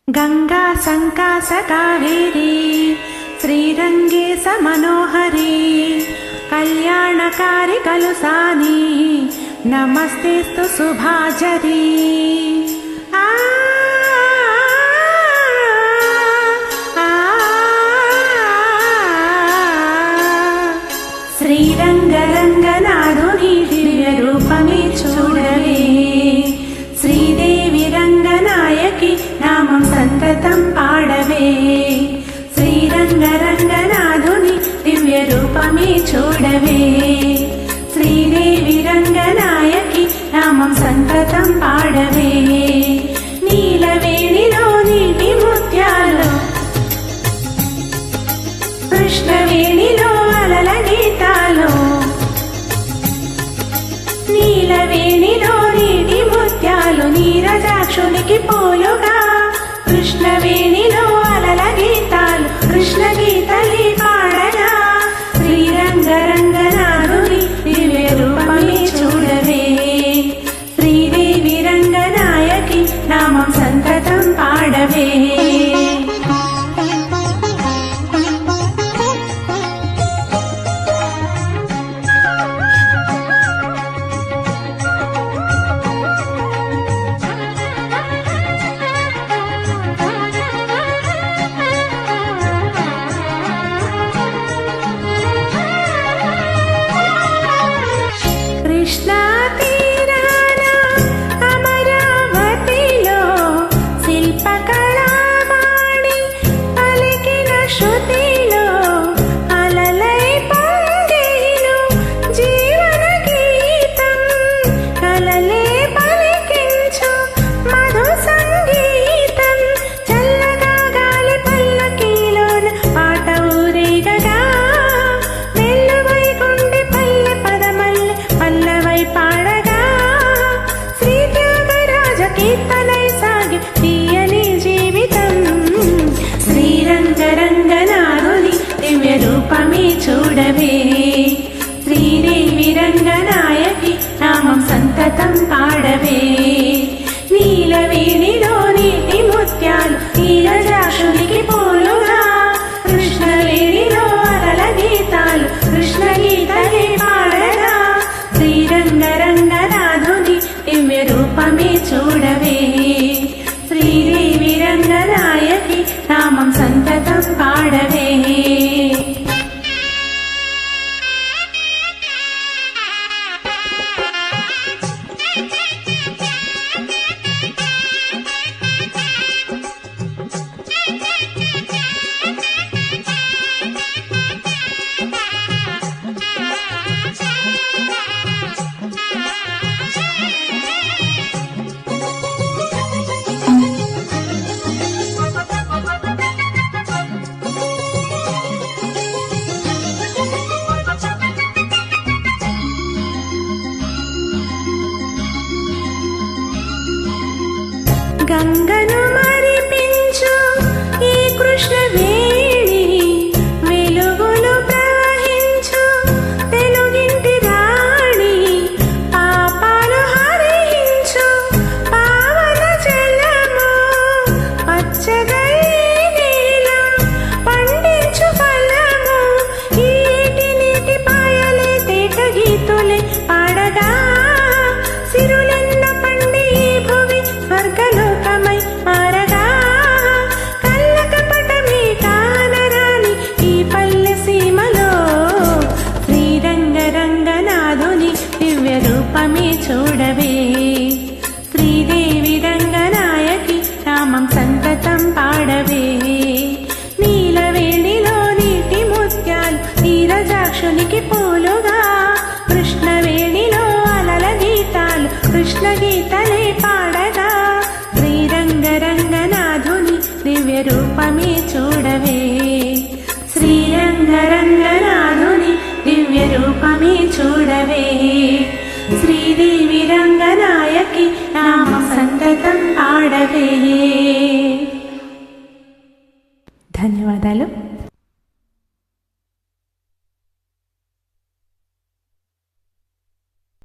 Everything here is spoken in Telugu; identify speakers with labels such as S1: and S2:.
S1: गंगा संकास कावेरी श्रीरंगे समनोहरी कल्याणकारी कलुसानी नमस्तेस्तु शुभाजरी। శ్రీరంగరంగనాథుని దివ్య రూపమే చూడవే, శ్రీదేవి రంగనాయకి నామం సంతతం పాడవే। శ్రీరంగరంగనాథుని దివ్య రూపమే చూడవే, శ్రీదేవి రంగనాయకి నామం సంతతం పాడవే। నీలవేణిలో నీటి ముత్యాలు, కృష్ణవేణిలో అలల గీతాలు, నీలవేణిలో నీటి ముత్యాలు నీరజాక్షునికి పోలుగా, కృష్ణవేణిలో అలల గీతాలు కృష్ణ గీతలి పాడగా। శ్రీరంగరంగనాథుని దివ్య రూపమే చూడవే, శ్రీదేవి రంగనాయకి నామం సంతతం పాడవే। కృష్ణా తీరాన అమరావతిలో శిల్పకళావాణి పలికిన శృతిలో అలలై పొంగేను జీవన గీతం, కలలే పలికించు మధు సంగీతం, చల్లగా గాలి పల్లకీలోన పాట ఊరేగగా, మెల్లువై గుండె పల్లె పదమల్లె పల్లవై పాడగా, శ్రీ త్యాగరాజ కీర్తనై సాగి తీయని జీవితం। శ్రీరంగరంగనాథుని దివ్య రూపమే చూడవే, శ్రీదేవి రంగనాయకి నామం సంతతం పాడవే। నీలవేణిలో నీటి ముత్యాలు నీరజాక్షునికి పోలుగా, కృష్ణవేణిలో అలల గీతాలు కృష్ణ గీతలే పాడగా। శ్రీరంగరంగనాథుని దివ్య రూపమే చూడవే, శ్రీదేవి రంగనాయకి నామం సంతతం పాడవే। గంగను మరిపించు ఈ కృష్ణవేణి, వెలుగులు ప్రవహించు తెలుగింటి రాణి, పాపాలు హరించు పావన జలము, పచ్చగై నీలం పండించు ఫలము, ఈటి నీటి పాయలే తేట గీతులే పాడగా, సిరులెన్న పండి ఈ భువి స్వర్గలోకమై మారగా, కళ్ళకపటమే కానరాని ఈ పల్లె సీమలో, శ్రీరంగరంగనాథుని దివ్య రూపమే చూడవే, శ్రీదేవి రంగనాయకి నామం సంతతం పాడవే। నీలవేణిలో నీటి ముత్యాలు నీరజాక్షునికి పోలుగా, కృష్ణవేణిలో అలల గీతాలు కృష్ణ గీతలే పాడగా, శ్రీరంగరంగనాథుని దివ్య రూపమే చూడవే, శ్రీరంగరంగనాథుని దివ్య రూపమే చూడవే, శ్రీదేవి రంగనాయకి నామం సంతతం పాడవే। ధన్యవాదాలు।